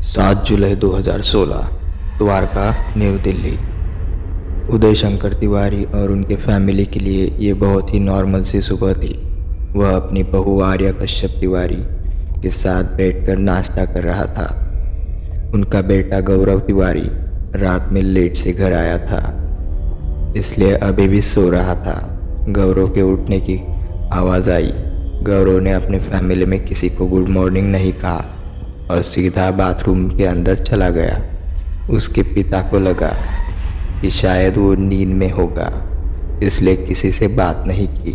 7 जुलाई 2016 Dwarka, new Delhi. Uday Shankar Tiwari और उनके family के लिए ये बहुत ही नॉर्मल सी सुबह थी। वह अपनी बहू आर्या कश्यप तिवारी के साथ बैठकर नाश्ता कर रहा था। उनका बेटा गौरव तिवारी रात में लेट से घर आया था, इसलिए अभी भी सो रहा था। गौरव के उठने की आवाज़ आई। गौरव ने अपने फैमिली में किसी को गुड मॉर्निंग नहीं कहा और सीधा बाथरूम के अंदर चला गया। उसके पिता को लगा कि शायद वो नींद में होगा, इसलिए किसी से बात नहीं की।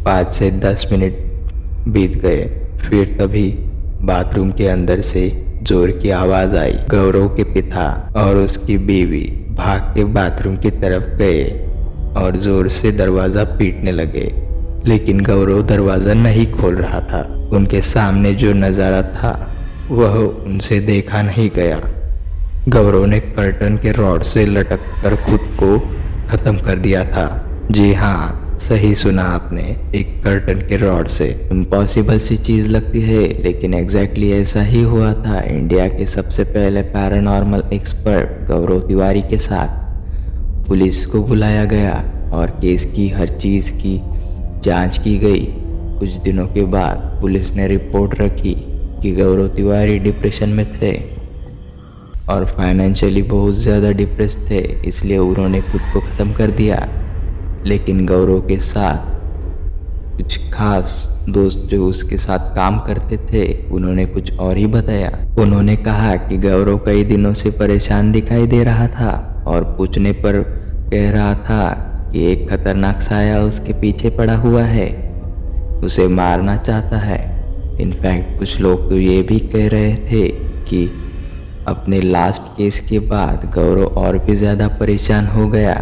5 से 10 मिनट बीत गए, फिर तभी बाथरूम के अंदर से जोर की आवाज़ आई। गौरव के पिता और उसकी बीवी भाग के बाथरूम की तरफ गए और जोर से दरवाज़ा पीटने लगे, लेकिन गौरव दरवाज़ा नहीं खोल रहा था। उनके सामने जो नज़ारा था वह उनसे देखा नहीं गया। गौरव ने कर्टन के रॉड से लटक कर खुद को ख़त्म कर दिया था। जी हाँ, सही सुना आपने, एक कर्टन के रॉड से। इम्पॉसिबल सी चीज़ लगती है, लेकिन एग्जैक्टली ऐसा ही हुआ था। इंडिया के सबसे पहले पैरानॉर्मल एक्सपर्ट गौरव तिवारी के साथ पुलिस को बुलाया गया और केस की हर चीज़ की जांच की गई। कुछ दिनों के बाद पुलिस ने रिपोर्ट रखी कि गौरव तिवारी डिप्रेशन में थे और फाइनेंशियली बहुत ज़्यादा डिप्रेस थे, इसलिए उन्होंने खुद को ख़त्म कर दिया। लेकिन गौरव के साथ कुछ खास दोस्त जो उसके साथ काम करते थे, उन्होंने कुछ और ही बताया। उन्होंने कहा कि गौरव कई दिनों से परेशान दिखाई दे रहा था और पूछने पर कह रहा था कि एक खतरनाक साया उसके पीछे पड़ा हुआ है, उसे मारना चाहता है। इनफैक्ट कुछ लोग तो ये भी कह रहे थे कि अपने लास्ट केस के बाद गौरव और भी ज़्यादा परेशान हो गया।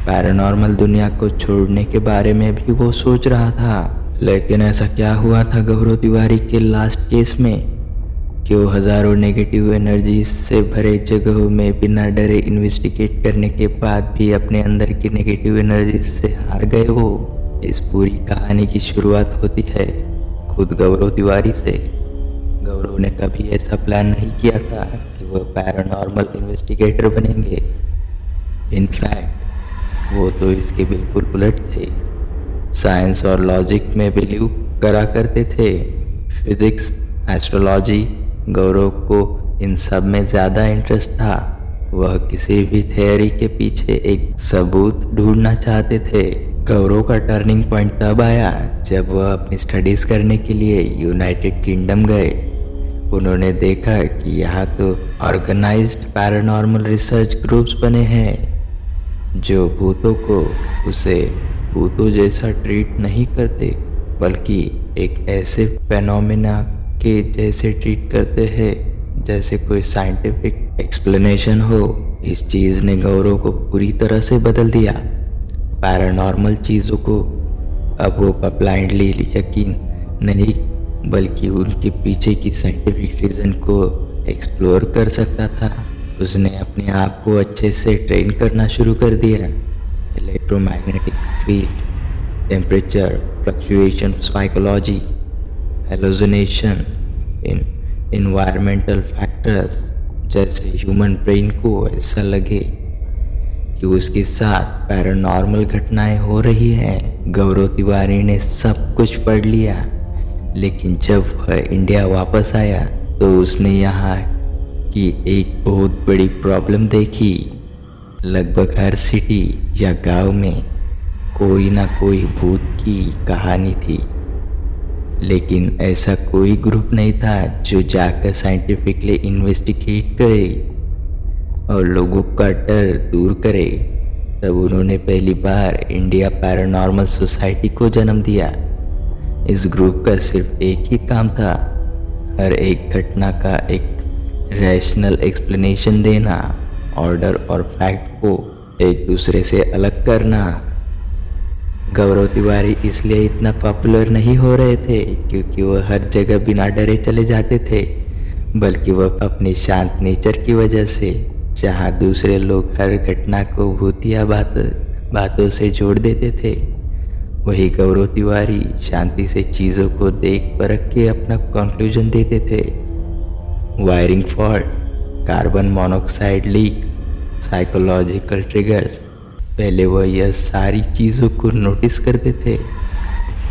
पैरानॉर्मल दुनिया को छोड़ने के बारे में भी वो सोच रहा था। लेकिन ऐसा क्या हुआ था गौरव तिवारी के लास्ट केस में कि वो हज़ारों नेगेटिव एनर्जी से भरे जगहों में बिना डरे इन्वेस्टिगेट करने के बाद भी अपने अंदर की नेगेटिव एनर्जी से हार गए वो। इस पूरी कहानी की शुरुआत होती है खुद गौरव तिवारी से। गौरव ने कभी ऐसा प्लान नहीं किया था कि वह पैरानॉर्मल इन्वेस्टिगेटर बनेंगे। इनफैक्ट वो तो इसके बिल्कुल उलट थे। साइंस और लॉजिक में बिलीव करा करते थे। फिजिक्स, एस्ट्रोलॉजी, गौरव को इन सब में ज़्यादा इंटरेस्ट था। वह किसी भी थ्योरी के पीछे एक सबूत ढूंढना चाहते थे। गौरव का टर्निंग पॉइंट तब आया जब वह अपनी स्टडीज़ करने के लिए यूनाइटेड किंगडम गए। उन्होंने देखा कि यहाँ तो ऑर्गेनाइज्ड पैरानॉर्मल रिसर्च ग्रुप्स बने हैं जो भूतों को उसे भूतों जैसा ट्रीट नहीं करते, बल्कि एक ऐसे फेनोमेना के जैसे ट्रीट करते हैं जैसे कोई साइंटिफिक एक्सप्लेनेशन हो। इस चीज़ ने गौरव को पूरी तरह से बदल दिया। पैरानॉर्मल चीज़ों को अब वो ब्लाइंडली यकीन नहीं, बल्कि उनके पीछे की साइंटिफिक रीज़न को एक्सप्लोर कर सकता था। उसने अपने आप को अच्छे से ट्रेन करना शुरू कर दिया। Electromagnetic field, temperature fluctuation, psychology, halogenation, environmental factors, जैसे ह्यूमन ब्रेन को ऐसा लगे कि उसके साथ पैरानॉर्मल घटनाएं हो रही हैं। गौरव तिवारी ने सब कुछ पढ़ लिया, लेकिन जब वह इंडिया वापस आया तो उसने यहाँ की एक बहुत बड़ी प्रॉब्लम देखी। लगभग हर सिटी या गांव में कोई ना कोई भूत की कहानी थी, लेकिन ऐसा कोई ग्रुप नहीं था जो जाकर साइंटिफिकली इन्वेस्टिगेट करे और लोगों का डर दूर करे। तब उन्होंने पहली बार इंडिया पैरानॉर्मल सोसाइटी को जन्म दिया। इस ग्रुप का सिर्फ एक ही काम था, हर एक घटना का एक रैशनल एक्सप्लेनेशन देना, ऑर्डर और फैक्ट को एक दूसरे से अलग करना। गौरव तिवारी इसलिए इतना पॉपुलर नहीं हो रहे थे क्योंकि वह हर जगह बिना डरे चले जाते थे, बल्कि वह अपनी शांत नेचर की वजह से, जहाँ दूसरे लोग हर घटना को भूतिया बातों से जोड़ देते थे, वही गौरव तिवारी शांति से चीज़ों को देख परख के अपना कंक्लूजन देते थे। Wiring fault, carbon monoxide leaks, psychological triggers. पहले वह यह सारी चीज़ों को नोटिस करते थे।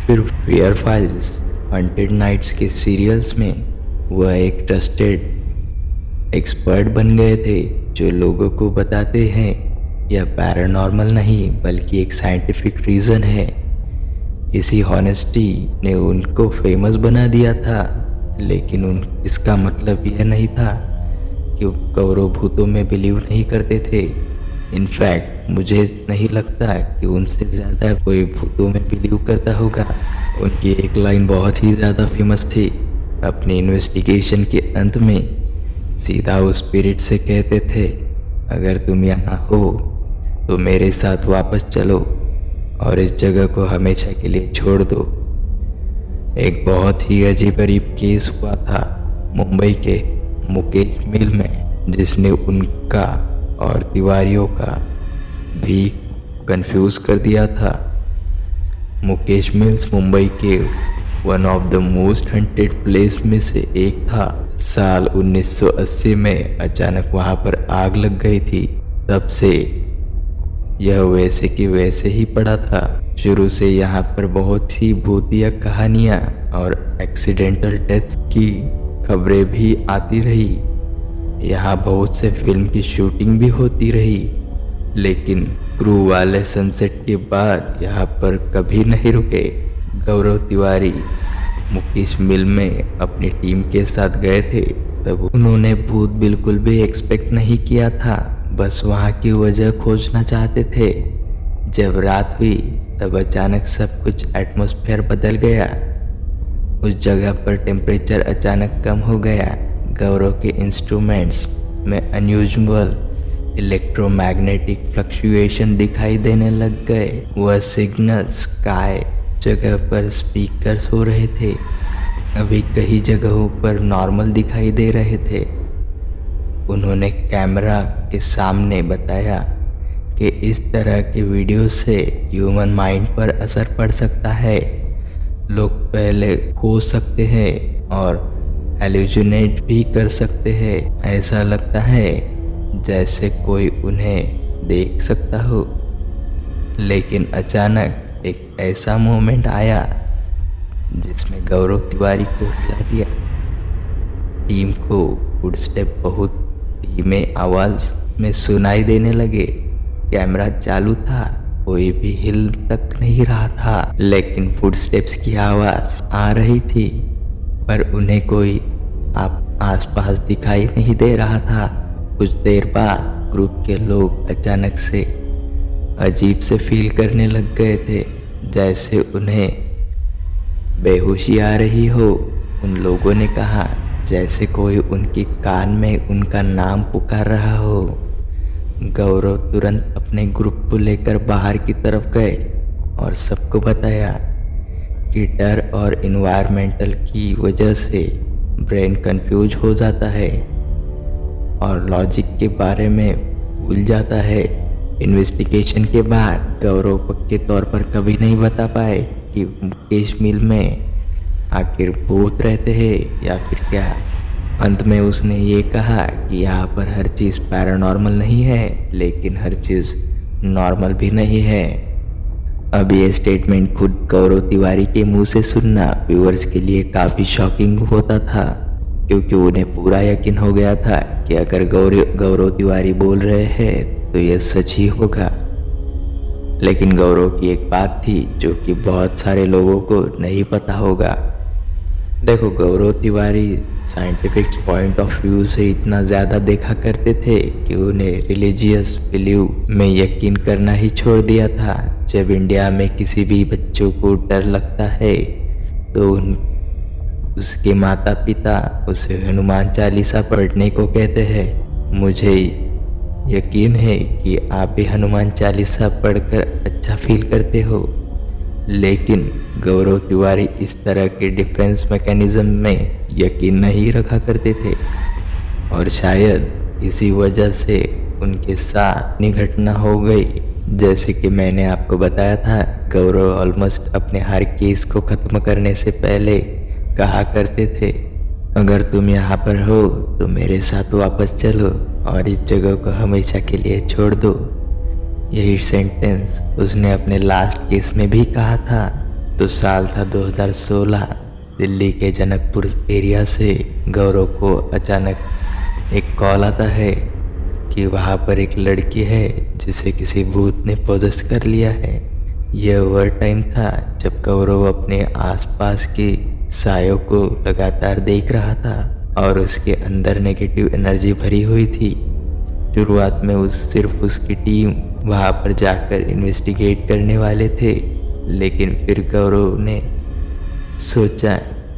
फिर वेयर फाइल्स, हॉन्टेड नाइट्स के सीरियल्स में वह एक ट्रस्टेड एक्सपर्ट बन गए थे जो लोगों को बताते हैं यह पैरानॉर्मल नहीं बल्कि एक साइंटिफिक रीज़न है। इसी हॉनेस्टी ने उनको फेमस बना दिया था, लेकिन इसका मतलब यह नहीं था कि गौरव भूतों में बिलीव नहीं करते थे। इनफैक्ट मुझे नहीं लगता कि उनसे ज़्यादा कोई भूतों में बिलीव करता होगा। उनकी एक लाइन बहुत ही ज़्यादा फेमस थी। अपनी इन्वेस्टिगेशन के अंत में सीधा उस स्पिरिट से कहते थे, अगर तुम यहाँ हो तो मेरे साथ वापस चलो और इस जगह को हमेशा के लिए छोड़ दो। एक बहुत ही अजीबोगरीब केस हुआ था मुंबई के मुकेश मिल में, जिसने उनका और तिवारियों का भी कंफ्यूज कर दिया था। मुकेश मिल्स मुंबई के one of the most haunted place में से एक था। साल 1980 में अचानक वहां पर आग लग गई थी। तब से यह वैसे की वैसे ही पड़ा था। शुरू से यहाँ पर बहुत ही भूतिया कहानियाँ और एक्सीडेंटल डेथ की खबरें भी आती रही। यहाँ बहुत से फिल्म की शूटिंग भी होती रही, लेकिन क्रू वाले सनसेट के बाद यहाँ पर कभी नहीं रुके। गौरव तिवारी मुकेश मिल में अपनी टीम के साथ गए थे। तब उन्होंने भूत बिल्कुल भी एक्सपेक्ट नहीं किया था, बस वहाँ की वजह खोजना चाहते थे। जब रात हुई तब अचानक सब कुछ एटमॉस्फेयर बदल गया। उस जगह पर टेम्परेचर अचानक कम हो गया। गौरव के इंस्ट्रूमेंट्स में अनयूजुअल इलेक्ट्रोमैग्नेटिक फ्लक्चुएशन दिखाई देने लग गए। वह सिग्नल स्काई जगह पर स्पीकर्स हो रहे थे। अभी कई जगहों पर नॉर्मल दिखाई दे रहे थे। उन्होंने कैमरा के सामने बताया कि इस तरह के वीडियो से ह्यूमन माइंड पर असर पड़ सकता है। लोग पहले खो सकते हैं और हेलुसिनेट भी कर सकते हैं। ऐसा लगता है जैसे कोई उन्हें देख सकता हो। लेकिन अचानक एक ऐसा मोमेंट आया जिसमें गौरव तिवारी को हिला दिया। टीम को फुटस्टेप बहुत धीमे आवाज में सुनाई देने लगे। कैमरा चालू था, कोई भी हिल तक नहीं रहा था, लेकिन फुटस्टेप्स की आवाज आ रही थी, पर उन्हें कोई आसपास दिखाई नहीं दे रहा था। कुछ देर बाद ग्रुप के लोग अचानक से अजीब से फील करने लग गए थे, जैसे उन्हें बेहोशी आ रही हो। उन लोगों ने कहा जैसे कोई उनके कान में उनका नाम पुकार रहा हो। गौरव तुरंत अपने ग्रुप को लेकर बाहर की तरफ गए और सबको बताया कि डर और इन्वायरमेंटल की वजह से ब्रेन कंफ्यूज हो जाता है और लॉजिक के बारे में भूल जाता है। इन्वेस्टिगेशन के बाद गौरव पक्के तौर पर कभी नहीं बता पाए कि मुकेश मिल में आखिर भूत रहते हैं या फिर क्या। अंत में उसने ये कहा कि यहाँ पर हर चीज़ पैरानॉर्मल नहीं है, लेकिन हर चीज़ नॉर्मल भी नहीं है। अब ये स्टेटमेंट खुद गौरव तिवारी के मुंह से सुनना व्यूअर्स के लिए काफ़ी शॉकिंग होता था, क्योंकि उन्हें पूरा यकीन हो गया था कि अगर गौरव तिवारी बोल रहे हैं तो यह सच ही होगा। लेकिन गौरव की एक बात थी जो कि बहुत सारे लोगों को नहीं पता होगा। देखो, Gaurav Tiwari scientific point of view से इतना ज़्यादा देखा करते थे कि उन्हें रिलीजियस बिलीव में यकीन करना ही छोड़ दिया था। जब इंडिया में किसी भी बच्चों को डर लगता है तो उसके माता पिता उसे हनुमान चालीसा पढ़ने को कहते हैं। मुझे यकीन है कि आप भी हनुमान चालीसा पढ़कर अच्छा फील करते हो, लेकिन गौरव तिवारी इस तरह के डिफेंस मैकेनिज्म में यकीन नहीं रखा करते थे और शायद इसी वजह से उनके साथ इतनी घटना हो गई। जैसे कि मैंने आपको बताया था, गौरव ऑलमोस्ट अपने हर केस को ख़त्म करने से पहले कहा करते थे, अगर तुम यहाँ पर हो तो मेरे साथ वापस चलो और इस जगह को हमेशा के लिए छोड़ दो। यही सेंटेंस उसने अपने लास्ट केस में भी कहा था। तो साल था 2016। दिल्ली के जनकपुर एरिया से गौरव को अचानक एक कॉल आता है कि वहाँ पर एक लड़की है जिसे किसी भूत ने पोजेस कर लिया है। यह वह टाइम था जब गौरव अपने आसपास के सायों को लगातार देख रहा था और उसके अंदर नेगेटिव एनर्जी भरी हुई थी। शुरुआत में सिर्फ उसकी टीम वहाँ पर जाकर इन्वेस्टिगेट करने वाले थे, लेकिन फिर गौरव ने सोचा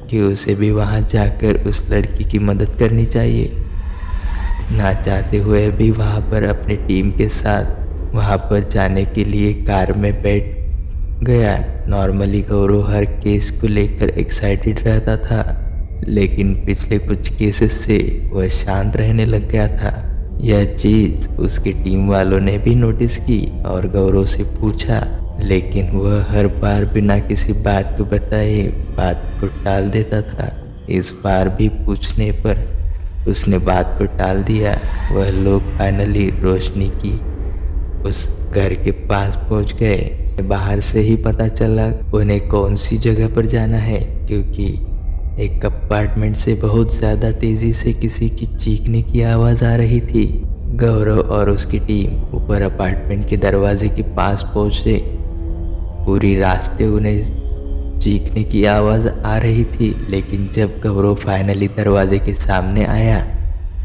कि उसे भी वहाँ जाकर उस लड़की की मदद करनी चाहिए। ना चाहते हुए भी वहाँ पर अपनी टीम के साथ वहाँ पर जाने के लिए कार में बैठ गया। नॉर्मली गौरव हर केस को लेकर एक्साइटेड रहता था, लेकिन पिछले कुछ केसेस से वह शांत रहने लग गया था। यह चीज़ उसकी टीम वालों ने भी नोटिस की और गौरव से पूछा, लेकिन वह हर बार बिना किसी बात को बताए बात को टाल देता था। इस बार भी पूछने पर उसने बात को टाल दिया। वह लोग फाइनली रोशनी की उस घर के पास पहुंच गए। बाहर से ही पता चला उन्हें कौन सी जगह पर जाना है, क्योंकि एक अपार्टमेंट से बहुत ज़्यादा तेज़ी से किसी की चीखने की आवाज़ आ रही थी। गौरव और उसकी टीम ऊपर अपार्टमेंट के दरवाजे के पास पहुंचे। पूरी रास्ते उन्हें चीखने की आवाज़ आ रही थी, लेकिन जब गौरव फाइनली दरवाजे के सामने आया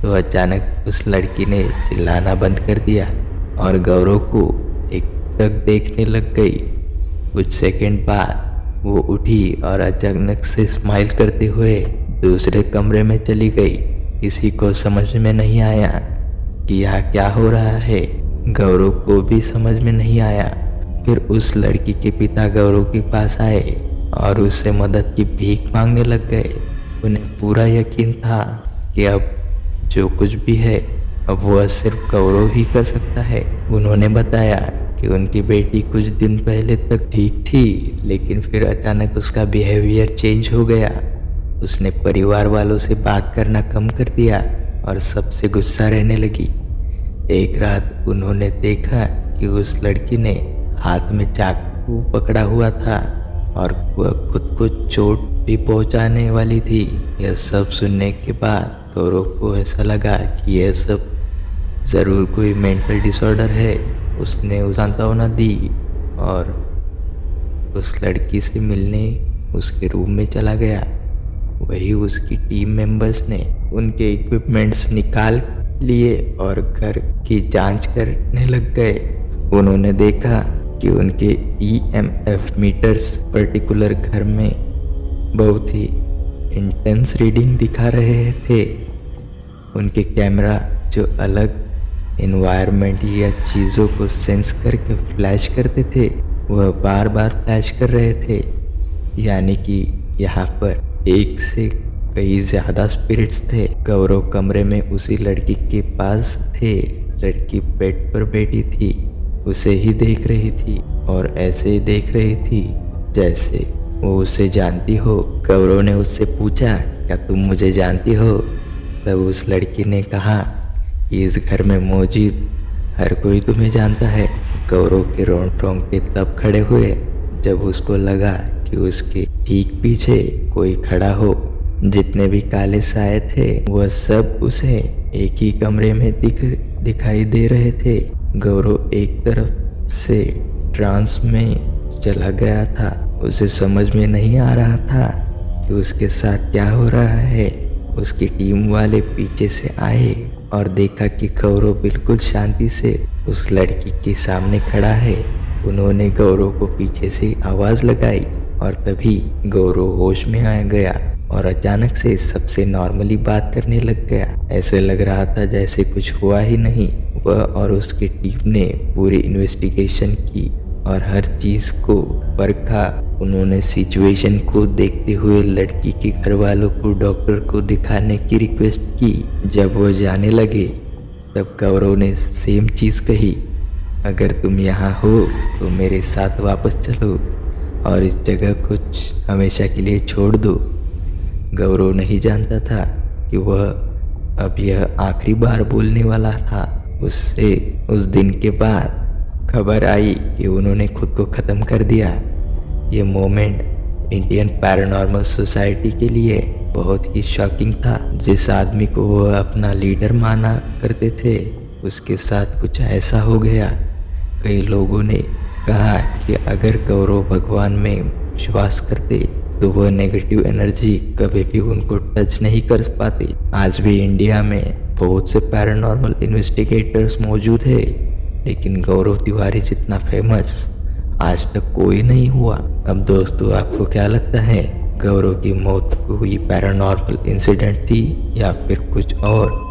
तो अचानक उस लड़की ने चिल्लाना बंद कर दिया और गौरव को एक तक देखने लग गई। कुछ सेकंड बाद वो उठी और अचानक से स्माइल करते हुए दूसरे कमरे में चली गई। किसी को समझ में नहीं आया कि यहाँ क्या हो रहा है। गौरव को भी समझ में नहीं आया। फिर उस लड़की के पिता गौरव के पास आए और उससे मदद की भीख मांगने लग गए। उन्हें पूरा यकीन था कि अब जो कुछ भी है अब वह सिर्फ गौरव ही कर सकता है। उन्होंने बताया कि उनकी बेटी कुछ दिन पहले तक ठीक थी, लेकिन फिर अचानक उसका बिहेवियर चेंज हो गया। उसने परिवार वालों से बात करना कम कर दिया और सबसे गुस्सा रहने लगी। एक रात उन्होंने देखा कि उस लड़की ने हाथ में चाकू पकड़ा हुआ था और वह खुद को चोट भी पहुंचाने वाली थी। यह सब सुनने के बाद गौरव को ऐसा लगा कि यह सब ज़रूर कोई मेंटल डिसऑर्डर है। उसने सांत्वना दी और उस लड़की से मिलने उसके रूम में चला गया। वही उसकी टीम मेंबर्स ने उनके इक्विपमेंट्स निकाल लिए और घर की जांच करने लग गए। उन्होंने देखा कि उनके EMF मीटर्स पर्टिकुलर घर में बहुत ही इंटेंस रीडिंग दिखा रहे थे। उनके कैमरा जो अलग एनवायरनमेंट या चीज़ों को सेंस करके फ्लैश करते थे वह बार बार फ्लैश कर रहे थे। यानी कि यहाँ पर एक से कई ज़्यादा स्पिरिट्स थे। गौरव कमरे में उसी लड़की के पास थे। लड़की बेड पर बैठी थी, उसे ही देख रही थी और ऐसे ही देख रही थी जैसे वो उसे जानती हो। गौरव ने उससे पूछा, क्या तुम मुझे जानती हो? तब उस लड़की ने कहा कि इस घर में मौजूद हर कोई तुम्हें जानता है। गौरव के रोंगटे तब खड़े हुए जब उसको लगा कि उसके ठीक पीछे कोई खड़ा हो। जितने भी काले साए थे वह सब उसे एक ही कमरे में दिखाई दे रहे थे। गौरव एक तरफ से ट्रांस में चला गया था। उसे समझ में नहीं आ रहा था कि उसके साथ क्या हो रहा है। उसकी टीम वाले पीछे से आए और देखा कि गौरव बिल्कुल शांति से उस लड़की के सामने खड़ा है। उन्होंने गौरव को पीछे से आवाज़ लगाई और तभी गौरव होश में आ गया और अचानक से सबसे नॉर्मली बात करने लग गया। ऐसे लग रहा था जैसे कुछ हुआ ही नहीं। वह और उसकी टीम ने पूरी इन्वेस्टिगेशन की और हर चीज़ को परखा। उन्होंने सिचुएशन को देखते हुए लड़की के घर वालों को डॉक्टर को दिखाने की रिक्वेस्ट की। जब वो जाने लगे तब गौरव ने सेम चीज़ कही, अगर तुम यहाँ हो तो मेरे साथ वापस चलो और इस जगह को हमेशा के लिए छोड़ दो। गौरव नहीं जानता था कि वह अब यह आखिरी बार बोलने वाला था। उससे उस दिन के बाद खबर आई कि उन्होंने खुद को ख़त्म कर दिया। ये मोमेंट इंडियन पैरानॉर्मल सोसाइटी के लिए बहुत ही शॉकिंग था। जिस आदमी को वह अपना लीडर माना करते थे, उसके साथ कुछ ऐसा हो गया। कई लोगों ने कहा कि अगर गौरव भगवान में विश्वास करते तो वह नेगेटिव एनर्जी कभी भी उनको टच नहीं कर पाती। आज भी इंडिया में बहुत से पैरानॉर्मल इन्वेस्टिगेटर्स मौजूद है, लेकिन गौरव तिवारी जितना फेमस आज तक कोई नहीं हुआ। अब दोस्तों, आपको क्या लगता है, गौरव की मौत कोई पैरानॉर्मल इंसिडेंट थी या फिर कुछ और?